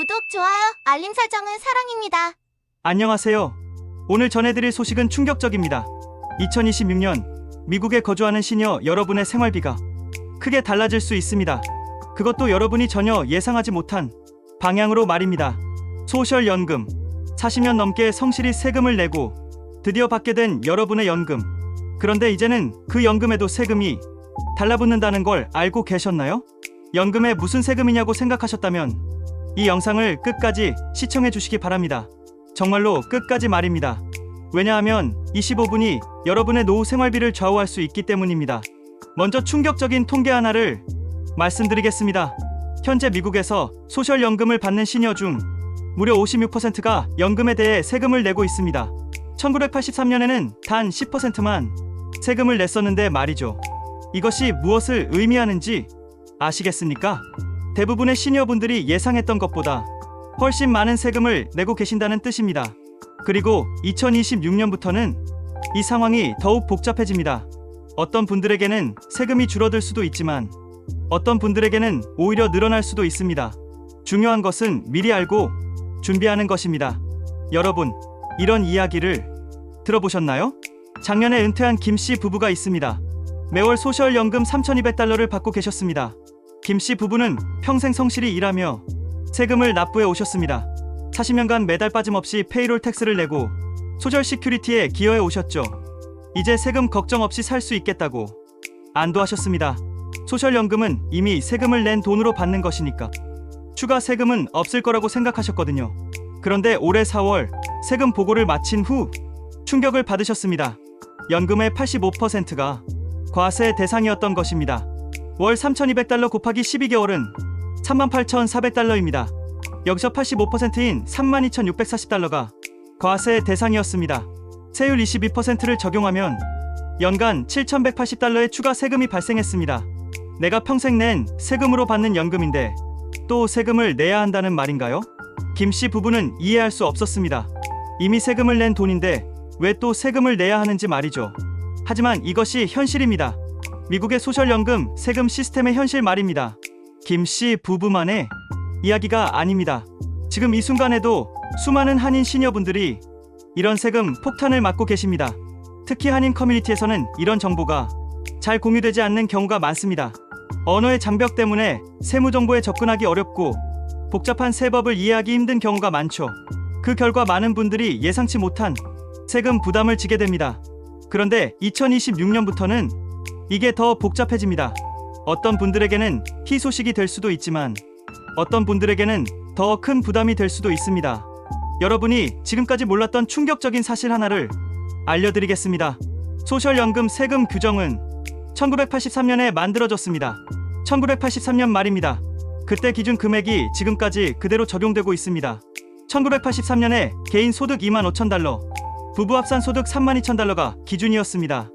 구독, 좋아요, 알림 설정은 사랑입니다. 안녕하세요. 오늘 전해드릴 소식은 충격적입니다. 2026년 미국에 거주하는 시니어 여러분의 생활비가 크게 달라질 수 있습니다. 그것도 여러분이 전혀 예상하지 못한 방향으로 말입니다. 소셜연금, 40년 넘게 성실히 세금을 내고 드디어 받게 된 여러분의 연금. 그런데 이제는 그 연금에도 세금이 달라붙는다는 걸 알고 계셨나요? 연금에 무슨 세금이냐고 생각하셨다면 이 영상을 끝까지 시청해 주시기 바랍니다. 정말로 끝까지 말입니다. 왜냐하면 이 15분이 여러분의 노후 생활비를 좌우할 수 있기 때문입니다. 먼저 충격적인 통계 하나를 말씀드리겠습니다. 현재 미국에서 소셜연금을 받는 시니어 중 무려 56%가 연금에 대해 세금을 내고 있습니다. 1983년에는 단 10%만 세금을 냈었는데 말이죠. 이것이 무엇을 의미하는지 아시겠습니까? 대부분의 시니어분들이 예상했던 것보다 훨씬 많은 세금을 내고 계신다는 뜻입니다. 그리고 2026년부터는 이 상황이 더욱 복잡해집니다. 어떤 분들에게는 세금이 줄어들 수도 있지만 어떤 분들에게는 오히려 늘어날 수도 있습니다. 중요한 것은 미리 알고 준비하는 것입니다. 여러분, 이런 이야기를 들어보셨나요? 작년에 은퇴한 김씨 부부가 있습니다. 매월 소셜연금 $3,200를 받고 계셨습니다. 김씨 부부는 평생 성실히 일하며 세금을 납부해 오셨습니다. 40년간 매달 빠짐없이 페이롤 텍스를 내고 소셜 시큐리티에 기여해 오셨죠. 이제 세금 걱정 없이 살 수 있겠다고 안도하셨습니다. 소셜연금은 이미 세금을 낸 돈으로 받는 것이니까 추가 세금은 없을 거라고 생각하셨거든요. 그런데 올해 4월 세금 보고를 마친 후 충격을 받으셨습니다. 연금의 85%가 과세 대상이었던 것입니다. 월 $3,200 곱하기 12개월은 $38,400입니다. 여기서 85%인 $32,640가 과세 대상이었습니다. 세율 22%를 적용하면 연간 $7,180의 추가 세금이 발생했습니다. 내가 평생 낸 세금으로 받는 연금인데 또 세금을 내야 한다는 말인가요? 김씨 부부는 이해할 수 없었습니다. 이미 세금을 낸 돈인데 왜 또 세금을 내야 하는지 말이죠. 하지만 이것이 현실입니다. 미국의 소셜연금 세금 시스템의 현실 말입니다. 김씨 부부만의 이야기가 아닙니다. 지금 이 순간에도 수많은 한인 시니어분들이 이런 세금 폭탄을 맞고 계십니다. 특히 한인 커뮤니티에서는 이런 정보가 잘 공유되지 않는 경우가 많습니다. 언어의 장벽 때문에 세무 정보에 접근하기 어렵고 복잡한 세법을 이해하기 힘든 경우가 많죠. 그 결과 많은 분들이 예상치 못한 세금 부담을 지게 됩니다. 그런데 2026년부터는 이게 더 복잡해집니다. 어떤 분들에게는 희소식이 될 수도 있지만 어떤 분들에게는 더 큰 부담이 될 수도 있습니다. 여러분이 지금까지 몰랐던 충격적인 사실 하나를 알려드리겠습니다. 소셜연금 세금 규정은 1983년에 만들어졌습니다. 1983년 말입니다. 그때 기준 금액이 지금까지 그대로 적용되고 있습니다. 1983년에 개인 소득 $25,000, 부부 합산 소득 $32,000가 기준이었습니다.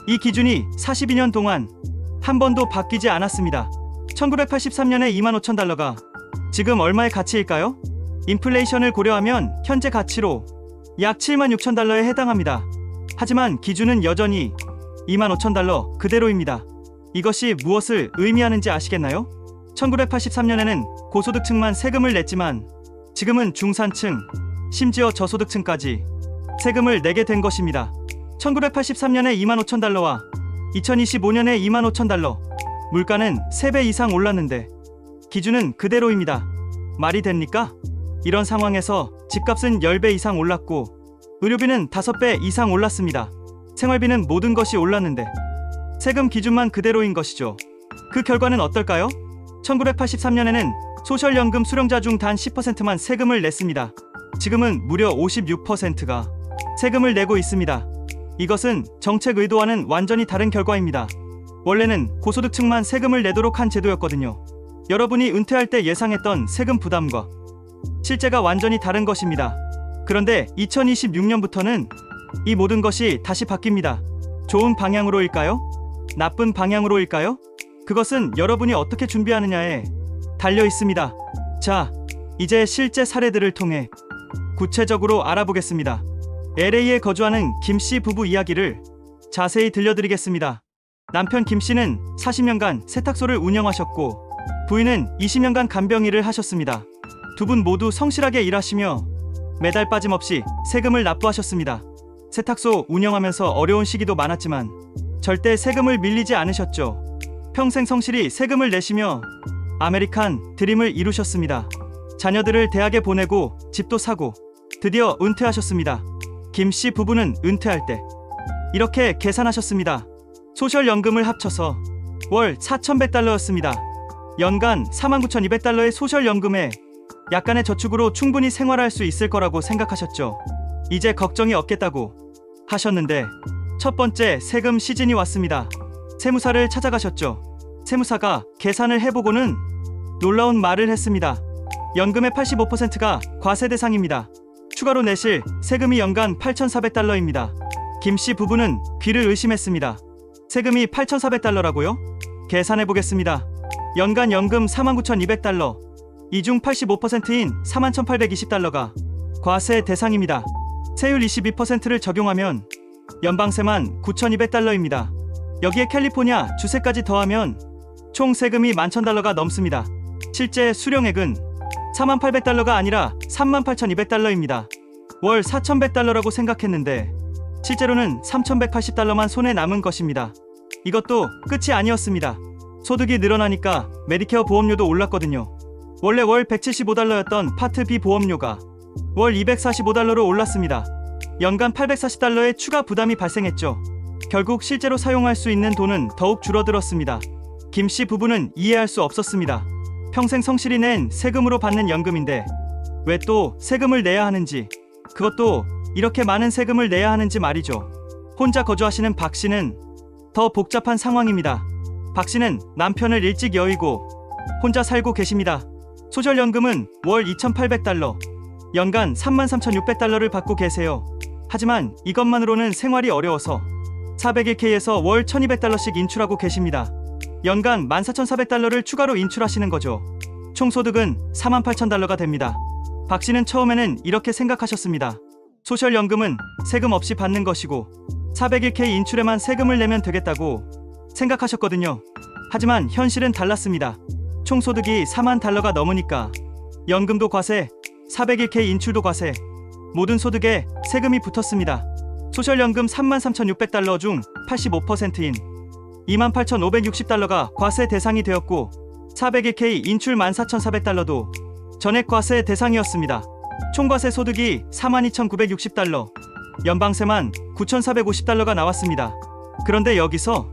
이 기준이 42년 동안 한 번도 바뀌지 않았습니다. 1983년에 $25,000가 지금 얼마의 가치일까요? 인플레이션을 고려하면 현재 가치로 약 $76,000에 해당합니다. 하지만 기준은 여전히 $25,000 그대로입니다. 이것이 무엇을 의미하는지 아시겠나요? 1983년에는 고소득층만 세금을 냈지만 지금은 중산층, 심지어 저소득층까지 세금을 내게 된 것입니다. 1983년에 $25,000와 2025년에 $25,000, 물가는 3배 이상 올랐는데 기준은 그대로입니다. 말이 됩니까? 이런 상황에서 집값은 10배 이상 올랐고 의료비는 5배 이상 올랐습니다. 생활비는 모든 것이 올랐는데 세금 기준만 그대로인 것이죠. 그 결과는 어떨까요? 1983년에는 소셜연금 수령자 중 단 10%만 세금을 냈습니다. 지금은 무려 56%가 세금을 내고 있습니다. 이것은 정책 의도와는 완전히 다른 결과입니다. 원래는 고소득층만 세금을 내도록 한 제도였거든요. 여러분이 은퇴할 때 예상했던 세금 부담과 실제가 완전히 다른 것입니다. 그런데 2026년부터는 이 모든 것이 다시 바뀝니다. 좋은 방향으로일까요? 나쁜 방향으로일까요? 그것은 여러분이 어떻게 준비하느냐에 달려 있습니다. 자, 이제 실제 사례들을 통해 구체적으로 알아보겠습니다. LA에 거주하는 김씨 부부 이야기를 자세히 들려드리겠습니다. 남편 김씨는 40년간 세탁소를 운영하셨고 부인은 20년간 간병 일을 하셨습니다. 두 분 모두 성실하게 일하시며 매달 빠짐없이 세금을 납부하셨습니다. 세탁소 운영하면서 어려운 시기도 많았지만 절대 세금을 밀리지 않으셨죠. 평생 성실히 세금을 내시며 아메리칸 드림을 이루셨습니다. 자녀들을 대학에 보내고 집도 사고 드디어 은퇴하셨습니다. 김 씨 부부는 은퇴할 때 이렇게 계산하셨습니다. 소셜연금을 합쳐서 월 4,100달러였습니다. 연간 49,200달러의 소셜연금에 약간의 저축으로 충분히 생활할 수 있을 거라고 생각하셨죠. 이제 걱정이 없겠다고 하셨는데 첫 번째 세금 시즌이 왔습니다. 세무사를 찾아가셨죠. 세무사가 계산을 해보고는 놀라운 말을 했습니다. 연금의 85%가 과세 대상입니다. 추가로 내실 세금이 연간 8,400달러입니다. 김 씨 부부는 귀를 의심했습니다. 세금이 8,400달러라고요? 계산해보겠습니다. 연간 연금 49,200달러, 이 중 85%인 41,820달러가 과세 대상입니다. 세율 22%를 적용하면 연방세만 9,200달러입니다. 여기에 캘리포니아 주세까지 더하면 총 세금이 11,000달러가 넘습니다. 실제 수령액은 48,000달러가 아니라 38,200달러입니다. 월 4,100달러라고 생각했는데 실제로는 3,180달러만 손에 남은 것입니다. 이것도 끝이 아니었습니다. 소득이 늘어나니까 메디케어 보험료도 올랐거든요. 원래 월 175달러였던 파트 B 보험료가 월 245달러로 올랐습니다. 연간 840달러의 추가 부담이 발생했죠. 결국 실제로 사용할 수 있는 돈은 더욱 줄어들었습니다. 김 씨 부부는 이해할 수 없었습니다. 평생 성실히 낸 세금으로 받는 연금인데 왜 또 세금을 내야 하는지, 그것도 이렇게 많은 세금을 내야 하는지 말이죠. 혼자 거주하시는 박 씨는 더 복잡한 상황입니다. 박 씨는 남편을 일찍 여의고 혼자 살고 계십니다. 소셜연금은 월 2,800달러, 연간 33,600달러를 받고 계세요. 하지만 이것만으로는 생활이 어려워서 401k에서 월 1,200달러씩 인출하고 계십니다. 연간 14,400달러를 추가로 인출하시는 거죠. 총 소득은 48,000달러가 됩니다. 박 씨는 처음에는 이렇게 생각하셨습니다. 소셜연금은 세금 없이 받는 것이고 401k 인출에만 세금을 내면 되겠다고 생각하셨거든요. 하지만 현실은 달랐습니다. 총 소득이 4만 달러가 넘으니까 연금도 과세, 401k 인출도 과세, 모든 소득에 세금이 붙었습니다. 소셜연금 33,600달러 중 85%인 28,560달러가 과세 대상이 되었고 401k 인출 14,400달러도 전액 과세 대상이었습니다. 총과세 소득이 42,960달러, 연방세만 9,450달러가 나왔습니다. 그런데 여기서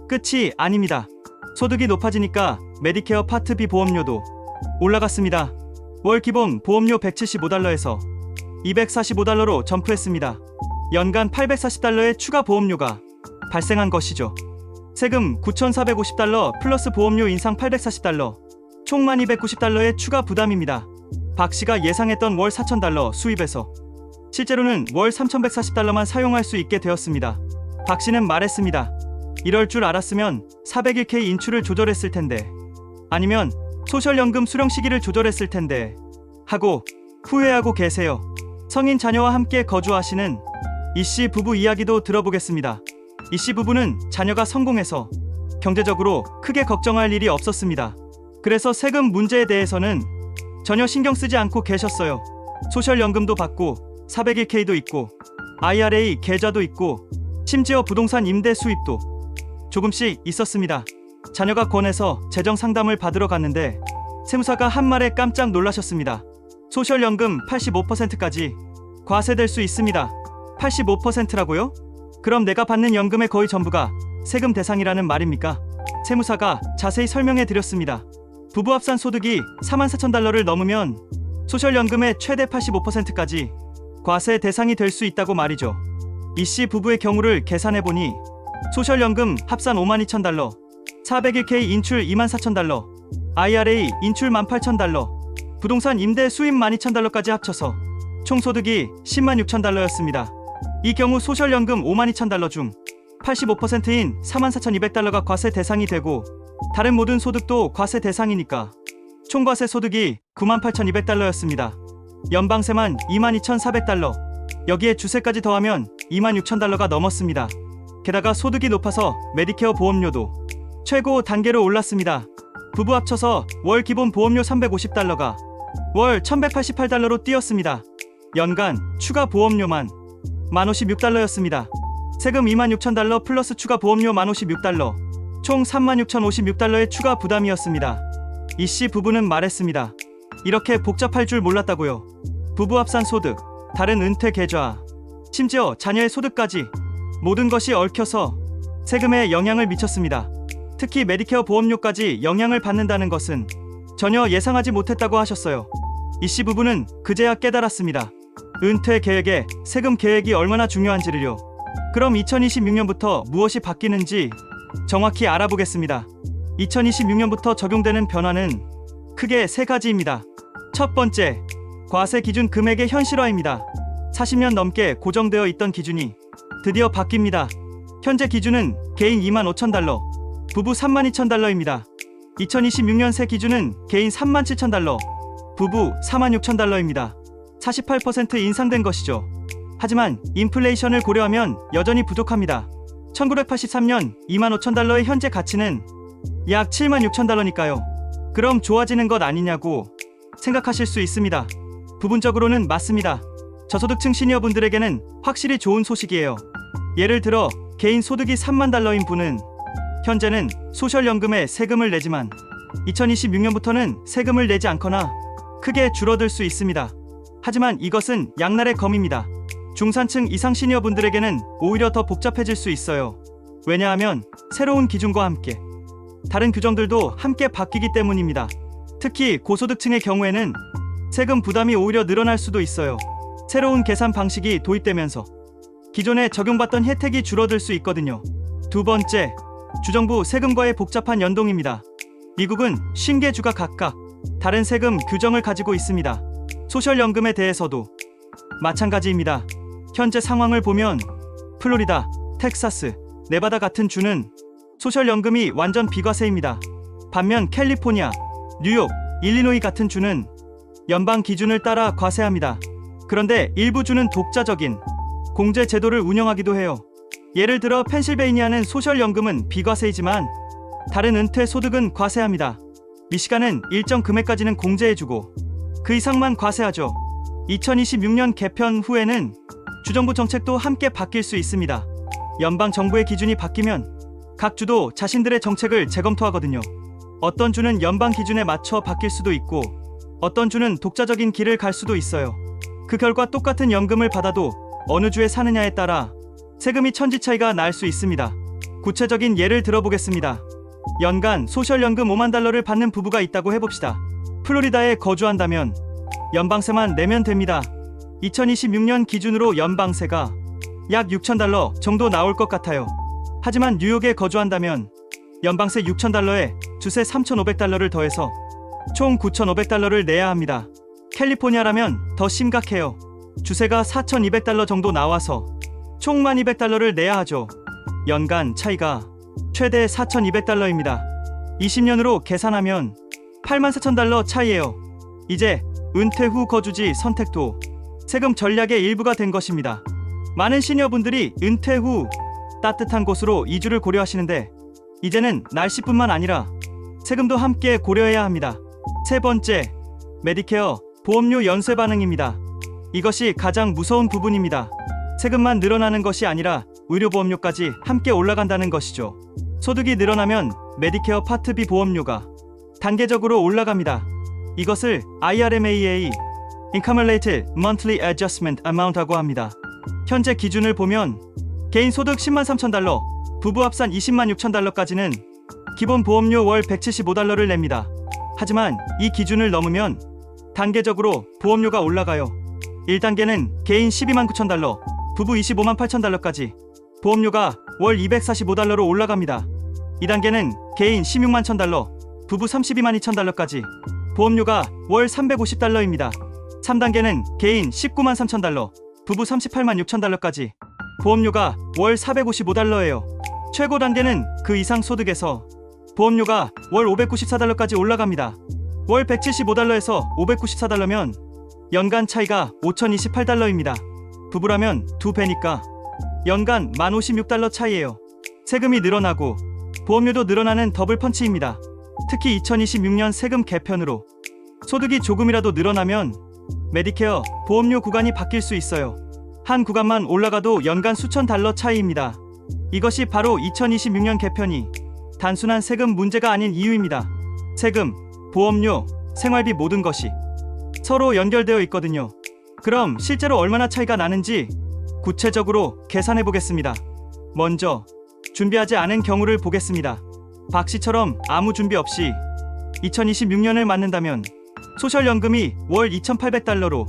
끝이 아닙니다. 소득이 높아지니까 메디케어 파트 B 보험료도 올라갔습니다. 월 기본 보험료 175달러에서 245달러로 점프했습니다. 연간 840달러의 추가 보험료가 발생한 것이죠. 세금 9,450달러 플러스 보험료 인상 840달러, 총 1,290달러의 추가 부담입니다. 박 씨가 예상했던 월 4,000달러 수입에서 실제로는 월 3,140달러만 사용할 수 있게 되었습니다. 박 씨는 말했습니다. 이럴 줄 알았으면 401k 인출을 조절했을 텐데, 아니면 소셜연금 수령 시기를 조절했을 텐데 하고 후회하고 계세요. 성인 자녀와 함께 거주하시는 이 씨 부부 이야기도 들어보겠습니다. 이 씨 부부는 자녀가 성공해서 경제적으로 크게 걱정할 일이 없었습니다. 그래서 세금 문제에 대해서는 전혀 신경 쓰지 않고 계셨어요. 소셜연금도 받고 401k도 있고 IRA 계좌도 있고 심지어 부동산 임대 수입도 조금씩 있었습니다. 자녀가 권해서 재정 상담을 받으러 갔는데 세무사가 한 말에 깜짝 놀라셨습니다. 소셜연금 85%까지 과세될 수 있습니다. 85%라고요? 그럼 내가 받는 연금의 거의 전부가 세금 대상이라는 말입니까? 세무사가 자세히 설명해 드렸습니다. 부부 합산 소득이 44,000달러를 넘으면 소셜연금의 최대 85%까지 과세 대상이 될 수 있다고 말이죠. 이 씨 부부의 경우를 계산해보니 소셜연금 합산 52,000달러, 401k 인출 24,000달러, IRA 인출 18,000달러, 부동산 임대 수입 12,000달러까지 합쳐서 총 소득이 106,000달러였습니다. 이 경우 소셜연금 52,000달러 중 85%인 44,200달러가 과세 대상이 되고 다른 모든 소득도 과세 대상이니까 총과세 소득이 98,200달러였습니다. 연방세만 22,400달러, 여기에 주세까지 더하면 26,000달러가 넘었습니다. 게다가 소득이 높아서 메디케어 보험료도 최고 단계로 올랐습니다. 부부 합쳐서 월 기본 보험료 350달러가 월 1188달러로 뛰었습니다. 연간 추가 보험료만 1056달러였습니다. 세금 26,000달러 플러스 추가 보험료 1056달러, 총 36,056달러의 추가 부담이었습니다. 이씨 부부는 말했습니다. 이렇게 복잡할 줄 몰랐다고요. 부부 합산 소득, 다른 은퇴 계좌, 심지어 자녀의 소득까지 모든 것이 얽혀서 세금에 영향을 미쳤습니다. 특히 메디케어 보험료까지 영향을 받는다는 것은 전혀 예상하지 못했다고 하셨어요. 이씨 부부는 그제야 깨달았습니다. 은퇴 계획에 세금 계획이 얼마나 중요한지를요. 그럼 2026년부터 무엇이 바뀌는지 정확히 알아보겠습니다. 2026년부터 적용되는 변화는 크게 세 가지입니다. 첫 번째, 과세 기준 금액의 현실화입니다. 40년 넘게 고정되어 있던 기준이 드디어 바뀝니다. 현재 기준은 개인 25,000달러, 부부 32,000달러입니다. 2026년 새 기준은 개인 37,000달러, 부부 46,000달러입니다. 48% 인상된 것이죠. 하지만 인플레이션을 고려하면 여전히 부족합니다. 1983년 25,000달러의 현재 가치는 약 76,000달러니까요. 그럼 좋아지는 것 아니냐고 생각하실 수 있습니다. 부분적으로는 맞습니다. 저소득층 시니어분들에게는 확실히 좋은 소식이에요. 예를 들어 개인 소득이 3만 달러인 분은 현재는 소셜연금에 세금을 내지만 2026년부터는 세금을 내지 않거나 크게 줄어들 수 있습니다. 하지만 이것은 양날의 검입니다. 중산층 이상 시니어분들에게는 오히려 더 복잡해질 수 있어요. 왜냐하면 새로운 기준과 함께 다른 규정들도 함께 바뀌기 때문입니다. 특히 고소득층의 경우에는 세금 부담이 오히려 늘어날 수도 있어요. 새로운 계산 방식이 도입되면서 기존에 적용받던 혜택이 줄어들 수 있거든요. 두 번째, 주정부 세금과의 복잡한 연동입니다. 미국은 50개 주가 각각 다른 세금 규정을 가지고 있습니다. 소셜연금에 대해서도 마찬가지입니다. 현재 상황을 보면 플로리다, 텍사스, 네바다 같은 주는 소셜연금이 완전 비과세입니다. 반면 캘리포니아, 뉴욕, 일리노이 같은 주는 연방 기준을 따라 과세합니다. 그런데 일부 주는 독자적인 공제 제도를 운영하기도 해요. 예를 들어 펜실베이니아는 소셜연금은 비과세이지만 다른 은퇴 소득은 과세합니다. 미시간은 일정 금액까지는 공제해주고 그 이상만 과세하죠. 2026년 개편 후에는 주정부 정책도 함께 바뀔 수 있습니다. 연방 정부의 기준이 바뀌면 각 주도 자신들의 정책을 재검토하거든요. 어떤 주는 연방 기준에 맞춰 바뀔 수도 있고 어떤 주는 독자적인 길을 갈 수도 있어요. 그 결과 똑같은 연금을 받아도 어느 주에 사느냐에 따라 세금이 천지 차이가 날 수 있습니다. 구체적인 예를 들어보겠습니다. 연간 소셜연금 5만 달러를 받는 부부가 있다고 해봅시다. 플로리다에 거주한다면 연방세만 내면 됩니다. 2026년 기준으로 연방세가 약 6,000달러 정도 나올 것 같아요. 하지만 뉴욕에 거주한다면 연방세 6,000달러에 주세 3,500달러를 더해서 총 9,500달러를 내야 합니다. 캘리포니아라면 더 심각해요. 주세가 4,200달러 정도 나와서 총 1,200달러를 내야 하죠. 연간 차이가 최대 4,200달러입니다. 20년으로 계산하면 84,000달러 차이예요. 이제 은퇴 후 거주지 선택도 세금 전략의 일부가 된 것입니다. 많은 시니어분들이 은퇴 후 따뜻한 곳으로 이주를 고려하시는데 이제는 날씨뿐만 아니라 세금도 함께 고려해야 합니다. 세 번째, 메디케어 보험료 연쇄 반응입니다. 이것이 가장 무서운 부분입니다. 세금만 늘어나는 것이 아니라 의료보험료까지 함께 올라간다는 것이죠. 소득이 늘어나면 메디케어 파트 B 보험료가 단계적으로 올라갑니다. 이것을 IRMAA Accumulated Monthly Adjustment Amount라고 합니다. 현재 기준을 보면 개인 소득 10만 3천 달러, 부부 합산 20만 6천 달러까지는 기본 보험료 월 175달러를 냅니다. 하지만 이 기준을 넘으면 단계적으로 보험료가 올라가요. 1단계는 개인 12만 9천 달러, 부부 25만 8천 달러까지 보험료가 월 245달러로 올라갑니다. 2단계는 개인 16만 1천 달러, 부부 32만 2천 달러까지 보험료가 월 350달러입니다. 3단계는 개인 19만 3천 달러, 부부 38만 6천 달러까지 보험료가 월 455달러예요. 최고 단계는 그 이상 소득에서 보험료가 월 594달러까지 올라갑니다. 월 175달러에서 594달러면 연간 차이가 5,028달러입니다. 부부라면 2배니까 연간 1,056달러 차이예요. 세금이 늘어나고 보험료도 늘어나는 더블 펀치입니다. 특히 2026년 세금 개편으로 소득이 조금이라도 늘어나면 메디케어 보험료 구간이 바뀔 수 있어요. 한 구간만 올라가도 연간 수천 달러 차이입니다. 이것이 바로 2026년 개편이 단순한 세금 문제가 아닌 이유입니다. 세금, 보험료, 생활비 모든 것이 서로 연결되어 있거든요. 그럼 실제로 얼마나 차이가 나는지 구체적으로 계산해 보겠습니다. 먼저 준비하지 않은 경우를 보겠습니다. 박 씨처럼 아무 준비 없이 2026년을 맞는다면 소셜연금이 월 2,800달러로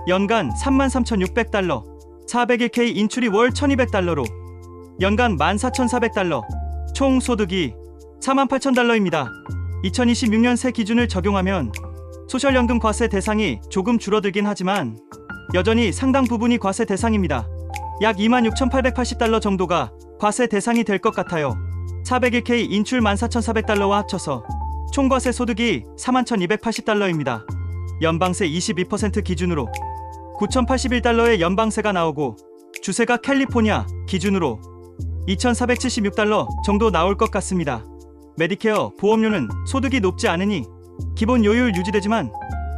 연간 33,600달러, 401k 인출이 월 1,200달러로 연간 14,400달러, 총 소득이 48,000달러입니다. 2026년 새 기준을 적용하면 소셜연금 과세 대상이 조금 줄어들긴 하지만 여전히 상당 부분이 과세 대상입니다. 약 26,880달러 정도가 과세 대상이 될 것 같아요. 401k 인출 14,400달러와 합쳐서 총과세 소득이 41,280달러입니다. 연방세 22% 기준으로 9,081달러의 연방세가 나오고 주세가 캘리포니아 기준으로 2,476달러 정도 나올 것 같습니다. 메디케어 보험료는 소득이 높지 않으니 기본 요율 유지되지만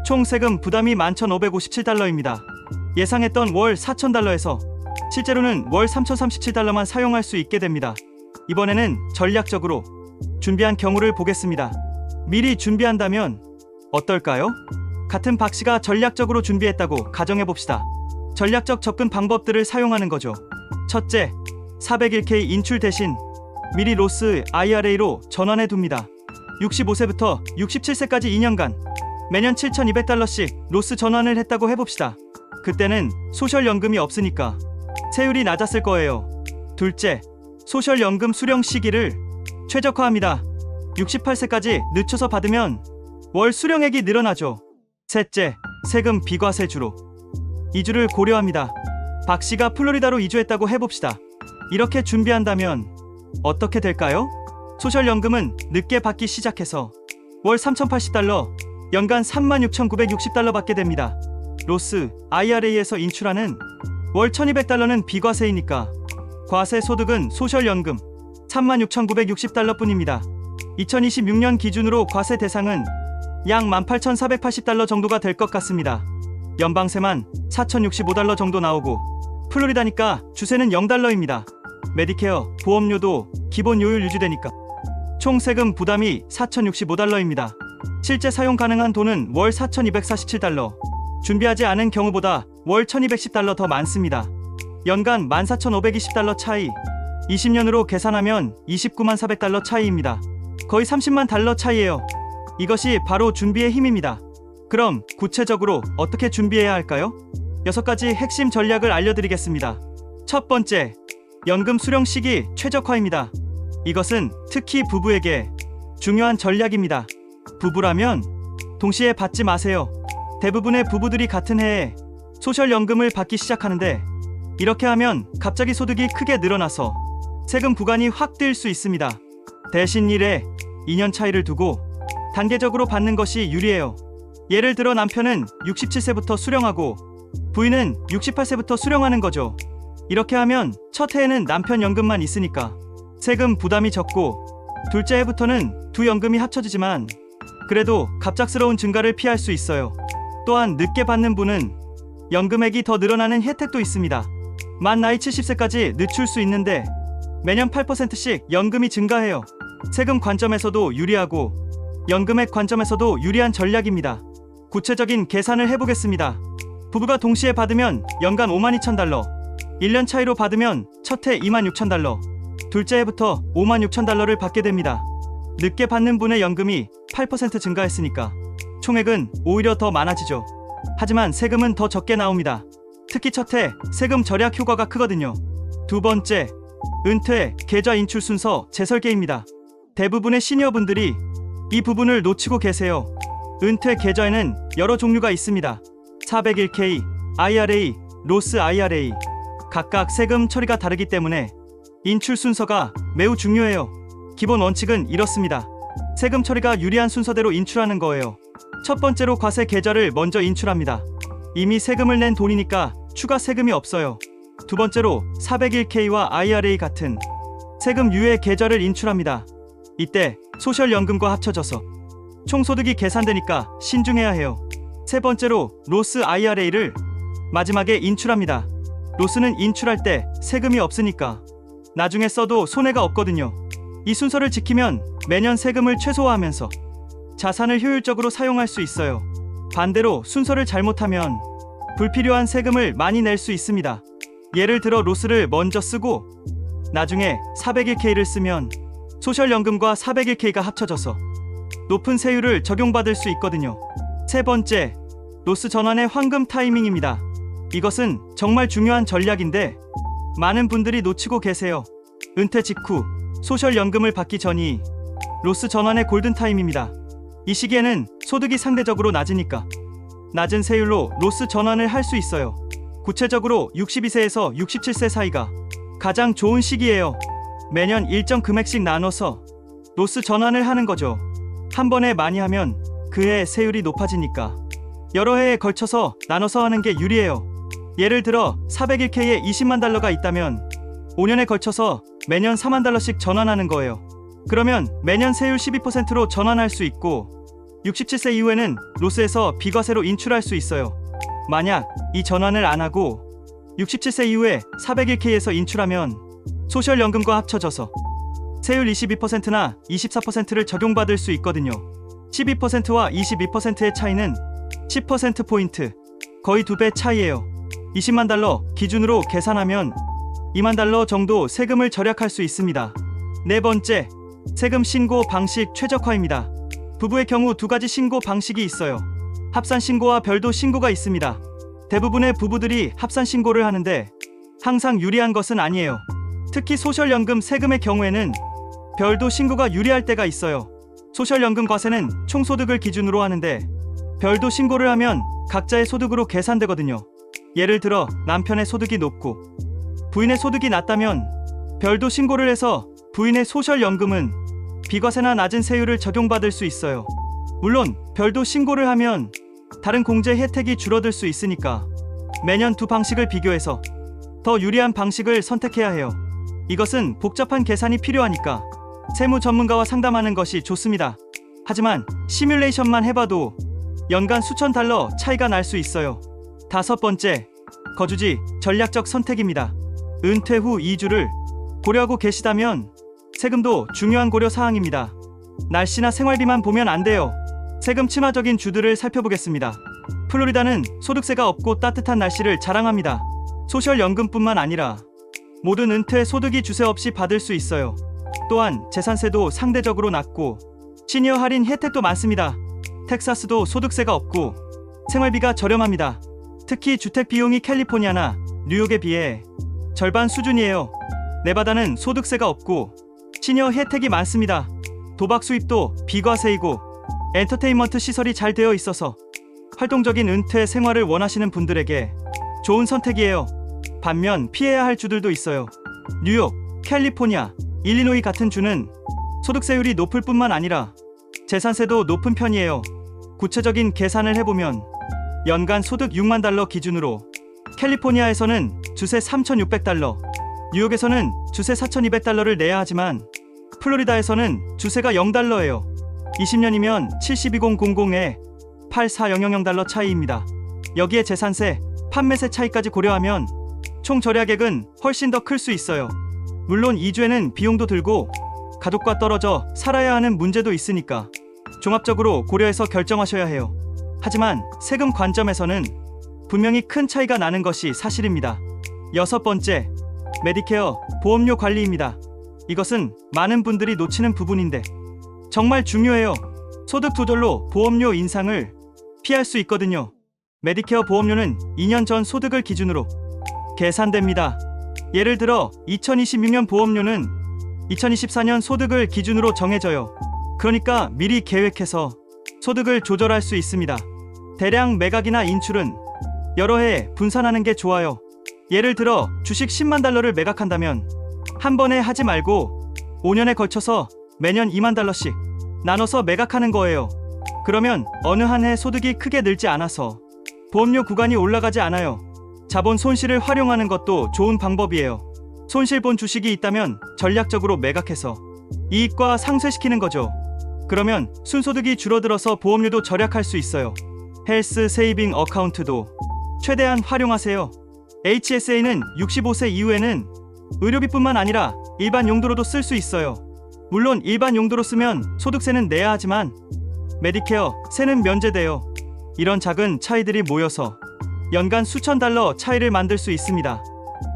총 세금 부담이 11,557달러입니다. 예상했던 월 4,000달러에서 실제로는 월 3,037달러만 사용할 수 있게 됩니다. 이번에는 전략적으로 준비한 경우를 보겠습니다. 미리 준비한다면 어떨까요? 같은 박 씨가 전략적으로 준비했다고 가정해봅시다. 전략적 접근 방법들을 사용하는 거죠. 첫째, 401k 인출 대신 미리 로스 IRA로 전환해 둡니다. 65세부터 67세까지 2년간 매년 7,200달러씩 로스 전환을 했다고 해봅시다. 그때는 소셜연금이 없으니까 세율이 낮았을 거예요. 둘째, 소셜연금 수령 시기를 최적화합니다. 68세까지 늦춰서 받으면 월 수령액이 늘어나죠. 셋째, 세금 비과세주로 이주를 고려합니다. 박 씨가 플로리다로 이주했다고 해봅시다. 이렇게 준비한다면 어떻게 될까요? 소셜연금은 늦게 받기 시작해서 월 3,080달러, 연간 36,960달러 받게 됩니다. 로스 IRA에서 인출하는 월 1,200달러는 비과세이니까 과세 소득은 소셜연금 36,960달러 뿐입니다. 2026년 기준으로 과세 대상은 약 18,480달러 정도가 될 것 같습니다. 연방세만 4,065달러 정도 나오고 플로리다니까 주세는 0달러입니다. 메디케어 보험료도 기본 요율 유지되니까 총 세금 부담이 4,065달러입니다. 실제 사용 가능한 돈은 월 4,247달러, 준비하지 않은 경우보다 월 1,210달러 더 많습니다. 연간 14,520달러 차이, 20년으로 계산하면 29만 400달러 차이입니다. 거의 30만 달러 차이예요. 이것이 바로 준비의 힘입니다. 그럼 구체적으로 어떻게 준비해야 할까요? 6가지 핵심 전략을 알려드리겠습니다. 첫 번째, 연금 수령 시기 최적화입니다. 이것은 특히 부부에게 중요한 전략입니다. 부부라면 동시에 받지 마세요. 대부분의 부부들이 같은 해에 소셜연금을 받기 시작하는데 이렇게 하면 갑자기 소득이 크게 늘어나서 세금 부과이 확 뛸 수 있습니다. 대신 1에 2년 차이를 두고 단계적으로 받는 것이 유리해요. 예를 들어 남편은 67세부터 수령하고 부인은 68세부터 수령하는 거죠. 이렇게 하면 첫 해에는 남편 연금만 있으니까 세금 부담이 적고 둘째 해부터는 두 연금이 합쳐지지만 그래도 갑작스러운 증가를 피할 수 있어요. 또한 늦게 받는 분은 연금액이 더 늘어나는 혜택도 있습니다. 만 나이 70세까지 늦출 수 있는데 매년 8%씩 연금이 증가해요. 세금 관점에서도 유리하고 연금액 관점에서도 유리한 전략입니다. 구체적인 계산을 해보겠습니다. 부부가 동시에 받으면 연간 52,000달러, 1년 차이로 받으면 첫 해 26,000달러, 둘째 해부터 56,000달러를 받게 됩니다. 늦게 받는 분의 연금이 8% 증가했으니까 총액은 오히려 더 많아지죠. 하지만 세금은 더 적게 나옵니다. 특히 첫 해 세금 절약 효과가 크거든요. 두 번째, 은퇴 계좌 인출 순서 재설계입니다. 대부분의 시니어분들이 이 부분을 놓치고 계세요. 은퇴 계좌에는 여러 종류가 있습니다. 401k, IRA, 로스 IRA. 각각 세금 처리가 다르기 때문에 인출 순서가 매우 중요해요. 기본 원칙은 이렇습니다. 세금 처리가 유리한 순서대로 인출하는 거예요. 첫 번째로 과세 계좌를 먼저 인출합니다. 이미 세금을 낸 돈이니까 추가 세금이 없어요. 두 번째로 401k와 IRA 같은 세금 유예 계좌를 인출합니다. 이때 소셜연금과 합쳐져서 총 소득이 계산되니까 신중해야 해요. 세 번째로 로스 IRA를 마지막에 인출합니다. 로스는 인출할 때 세금이 없으니까 나중에 써도 손해가 없거든요. 이 순서를 지키면 매년 세금을 최소화하면서 자산을 효율적으로 사용할 수 있어요. 반대로 순서를 잘못하면 불필요한 세금을 많이 낼 수 있습니다. 예를 들어 로스를 먼저 쓰고 나중에 401k를 쓰면 소셜연금과 401k가 합쳐져서 높은 세율을 적용받을 수 있거든요. 세 번째, 로스 전환의 황금 타이밍입니다. 이것은 정말 중요한 전략인데 많은 분들이 놓치고 계세요. 은퇴 직후 소셜연금을 받기 전이 로스 전환의 골든타임입니다. 이 시기에는 소득이 상대적으로 낮으니까 낮은 세율로 로스 전환을 할 수 있어요. 구체적으로 62세에서 67세 사이가 가장 좋은 시기예요. 매년 일정 금액씩 나눠서 로스 전환을 하는 거죠. 한 번에 많이 하면 그해 세율이 높아지니까 여러 해에 걸쳐서 나눠서 하는 게 유리해요. 예를 들어 401k에 20만 달러가 있다면 5년에 걸쳐서 매년 4만 달러씩 전환하는 거예요. 그러면 매년 세율 12%로 전환할 수 있고 67세 이후에는 로스에서 비과세로 인출할 수 있어요. 만약 이 전환을 안 하고 67세 이후에 401k에서 인출하면 소셜연금과 합쳐져서 세율 22%나 24%를 적용받을 수 있거든요. 12%와 22%의 차이는 10%포인트, 거의 2배 차이예요. 20만 달러 기준으로 계산하면 2만 달러 정도 세금을 절약할 수 있습니다. 네 번째, 세금 신고 방식 최적화입니다. 부부의 경우 두 가지 신고 방식이 있어요. 합산 신고와 별도 신고가 있습니다. 대부분의 부부들이 합산 신고를 하는데 항상 유리한 것은 아니에요. 특히 소셜연금 세금의 경우에는 별도 신고가 유리할 때가 있어요. 소셜연금 과세는 총소득을 기준으로 하는데 별도 신고를 하면 각자의 소득으로 계산되거든요. 예를 들어 남편의 소득이 높고 부인의 소득이 낮다면 별도 신고를 해서 부인의 소셜연금은 비과세나 낮은 세율을 적용받을 수 있어요. 물론 별도 신고를 하면 다른 공제 혜택이 줄어들 수 있으니까 매년 두 방식을 비교해서 더 유리한 방식을 선택해야 해요. 이것은 복잡한 계산이 필요하니까 세무 전문가와 상담하는 것이 좋습니다. 하지만 시뮬레이션만 해봐도 연간 수천 달러 차이가 날 수 있어요. 다섯 번째, 거주지 전략적 선택입니다. 은퇴 후 이주를 고려하고 계시다면 세금도 중요한 고려 사항입니다. 날씨나 생활비만 보면 안 돼요. 세금 친화적인 주들을 살펴보겠습니다. 플로리다는 소득세가 없고 따뜻한 날씨를 자랑합니다. 소셜연금뿐만 아니라 모든 은퇴 소득이 주세 없이 받을 수 있어요. 또한 재산세도 상대적으로 낮고 시니어 할인 혜택도 많습니다. 텍사스도 소득세가 없고 생활비가 저렴합니다. 특히 주택 비용이 캘리포니아나 뉴욕에 비해 절반 수준이에요. 네바다는 소득세가 없고 시니어 혜택이 많습니다. 도박 수입도 비과세이고 엔터테인먼트 시설이 잘 되어 있어서 활동적인 은퇴 생활을 원하시는 분들에게 좋은 선택이에요. 반면 피해야 할 주들도 있어요. 뉴욕, 캘리포니아, 일리노이 같은 주는 소득세율이 높을 뿐만 아니라 재산세도 높은 편이에요. 구체적인 계산을 해보면 연간 소득 6만 달러 기준으로 캘리포니아에서는 주세 3,600달러, 뉴욕에서는 주세 4,200달러를 내야 하지만 플로리다에서는 주세가 0달러예요. 20년이면 72000에 84000달러 차이입니다. 여기에 재산세, 판매세 차이까지 고려하면 총 절약액은 훨씬 더 클 수 있어요. 물론 이주에는 비용도 들고 가족과 떨어져 살아야 하는 문제도 있으니까 종합적으로 고려해서 결정하셔야 해요. 하지만 세금 관점에서는 분명히 큰 차이가 나는 것이 사실입니다. 여섯 번째, 메디케어 보험료 관리입니다. 이것은 많은 분들이 놓치는 부분인데 정말 중요해요. 소득 조절로 보험료 인상을 피할 수 있거든요. 메디케어 보험료는 2년 전 소득을 기준으로 계산됩니다. 예를 들어 2026년 보험료는 2024년 소득을 기준으로 정해져요. 그러니까 미리 계획해서 소득을 조절할 수 있습니다. 대량 매각이나 인출은 여러 해 분산하는 게 좋아요. 예를 들어 주식 10만 달러를 매각한다면 한 번에 하지 말고 5년에 걸쳐서 매년 2만 달러씩 나눠서 매각하는 거예요. 그러면 어느 한 해 소득이 크게 늘지 않아서 보험료 구간이 올라가지 않아요. 자본 손실을 활용하는 것도 좋은 방법이에요. 손실 본 주식이 있다면 전략적으로 매각해서 이익과 상쇄시키는 거죠. 그러면 순소득이 줄어들어서 보험료도 절약할 수 있어요. 헬스 세이빙 어카운트도 최대한 활용하세요. HSA는 65세 이후에는 의료비뿐만 아니라 일반 용도로도 쓸 수 있어요. 물론 일반 용도로 쓰면 소득세는 내야 하지만 메디케어 세는 면제돼요. 이런 작은 차이들이 모여서 연간 수천 달러 차이를 만들 수 있습니다.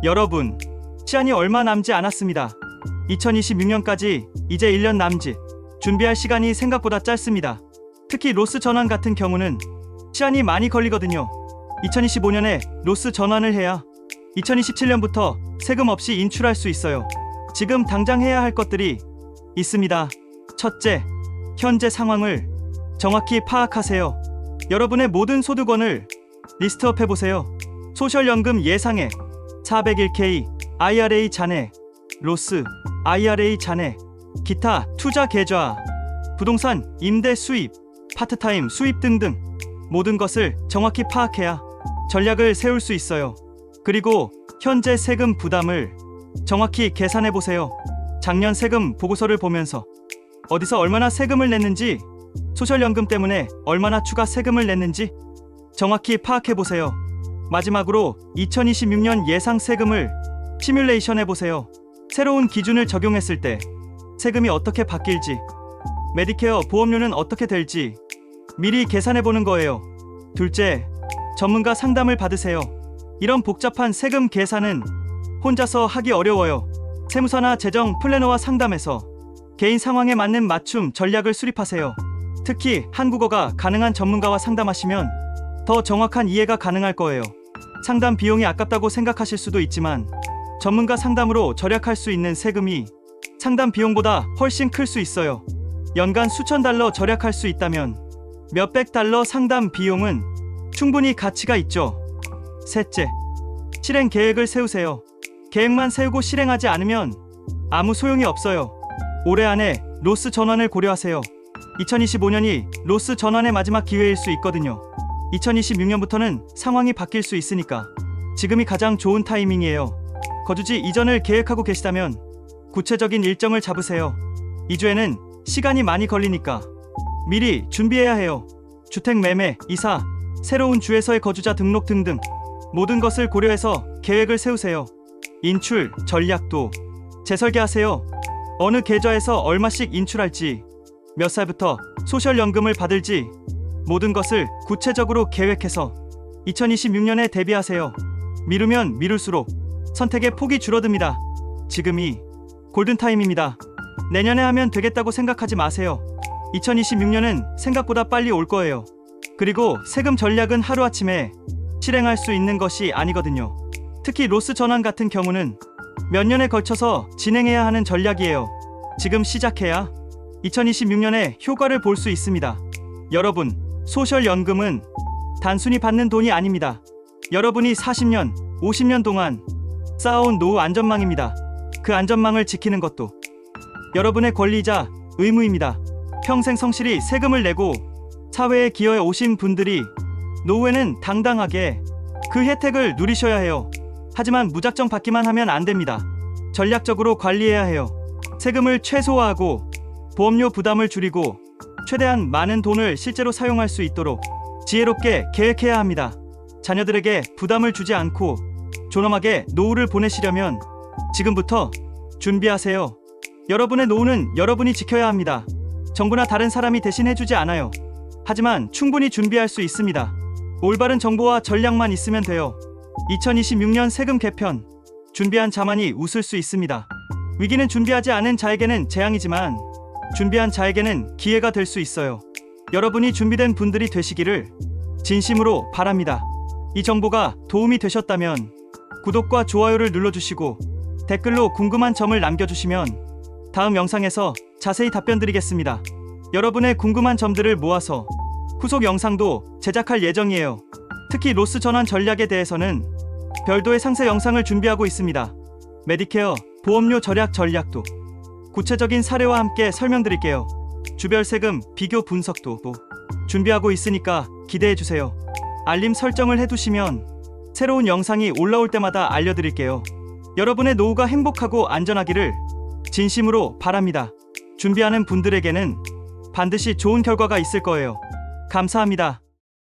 여러분, 시간이 얼마 남지 않았습니다. 2026년까지 이제 1년 남짓. 준비할 시간이 생각보다 짧습니다. 특히 로스 전환 같은 경우는 시간이 많이 걸리거든요. 2025년에 로스 전환을 해야 2027년부터 세금 없이 인출할 수 있어요. 지금 당장 해야 할 것들이 있습니다. 첫째, 현재 상황을 정확히 파악하세요. 여러분의 모든 소득원을 리스트업 해보세요. 소셜연금 예상액 401k, IRA 잔액, 로스, IRA 잔액, 기타 투자 계좌, 부동산 임대 수입, 파트타임 수입 등등 모든 것을 정확히 파악해야 전략을 세울 수 있어요. 그리고 현재 세금 부담을 정확히 계산해 보세요. 작년 세금 보고서를 보면서 어디서 얼마나 세금을 냈는지, 소셜연금 때문에 얼마나 추가 세금을 냈는지 정확히 파악해 보세요. 마지막으로 2026년 예상 세금을 시뮬레이션 해보세요. 새로운 기준을 적용했을 때 세금이 어떻게 바뀔지, 메디케어 보험료는 어떻게 될지 미리 계산해보는 거예요. 둘째, 전문가 상담을 받으세요. 이런 복잡한 세금 계산은 혼자서 하기 어려워요. 세무사나 재정 플래너와 상담해서 개인 상황에 맞는 맞춤 전략을 수립하세요. 특히 한국어가 가능한 전문가와 상담하시면 더 정확한 이해가 가능할 거예요. 상담 비용이 아깝다고 생각하실 수도 있지만 전문가 상담으로 절약할 수 있는 세금이 상담 비용보다 훨씬 클 수 있어요. 연간 수천 달러 절약할 수 있다면 몇백 달러 상담 비용은 충분히 가치가 있죠. 셋째, 실행 계획을 세우세요. 계획만 세우고 실행하지 않으면 아무 소용이 없어요. 올해 안에 로스 전환을 고려하세요. 2025년이 로스 전환의 마지막 기회일 수 있거든요. 2026년부터는 상황이 바뀔 수 있으니까 지금이 가장 좋은 타이밍이에요. 거주지 이전을 계획하고 계시다면 구체적인 일정을 잡으세요. 이주에는 시간이 많이 걸리니까 미리 준비해야 해요. 주택 매매, 이사, 새로운 주에서의 거주자 등록 등등 모든 것을 고려해서 계획을 세우세요. 인출, 전략도 재설계하세요. 어느 계좌에서 얼마씩 인출할지, 몇 살부터 소셜연금을 받을지 모든 것을 구체적으로 계획해서 2026년에 대비하세요. 미루면 미룰수록 선택의 폭이 줄어듭니다. 지금이 골든타임입니다. 내년에 하면 되겠다고 생각하지 마세요. 2026년은 생각보다 빨리 올 거예요. 그리고 세금 전략은 하루아침에 실행할 수 있는 것이 아니거든요. 특히 로스 전환 같은 경우는 몇 년에 걸쳐서 진행해야 하는 전략이에요. 지금 시작해야 2026년에 효과를 볼 수 있습니다. 여러분, 소셜연금은 단순히 받는 돈이 아닙니다. 여러분이 40년, 50년 동안 쌓아온 노후 안전망입니다. 그 안전망을 지키는 것도 여러분의 권리이자 의무입니다. 평생 성실히 세금을 내고 사회에 기여해 오신 분들이 노후에는 당당하게 그 혜택을 누리셔야 해요. 하지만 무작정 받기만 하면 안 됩니다. 전략적으로 관리해야 해요. 세금을 최소화하고 보험료 부담을 줄이고 최대한 많은 돈을 실제로 사용할 수 있도록 지혜롭게 계획해야 합니다. 자녀들에게 부담을 주지 않고 존엄하게 노후를 보내시려면 지금부터 준비하세요. 여러분의 노후는 여러분이 지켜야 합니다. 정부나 다른 사람이 대신 해주지 않아요. 하지만 충분히 준비할 수 있습니다. 올바른 정보와 전략만 있으면 돼요. 2026년 세금 개편, 준비한 자만이 웃을 수 있습니다. 위기는 준비하지 않은 자에게는 재앙이지만 준비한 자에게는 기회가 될 수 있어요. 여러분이 준비된 분들이 되시기를 진심으로 바랍니다. 이 정보가 도움이 되셨다면 구독과 좋아요를 눌러주시고 댓글로 궁금한 점을 남겨주시면 다음 영상에서 자세히 답변 드리겠습니다. 여러분의 궁금한 점들을 모아서 후속 영상도 제작할 예정이에요. 특히 로스 전환 전략에 대해서는 별도의 상세 영상을 준비하고 있습니다. 메디케어 보험료 절약 전략도 구체적인 사례와 함께 설명드릴게요. 주별 세금 비교 분석도 준비하고 있으니까 기대해주세요. 알림 설정을 해두시면 새로운 영상이 올라올 때마다 알려드릴게요. 여러분의 노후가 행복하고 안전하기를 진심으로 바랍니다. 준비하는 분들에게는 반드시 좋은 결과가 있을 거예요. 감사합니다.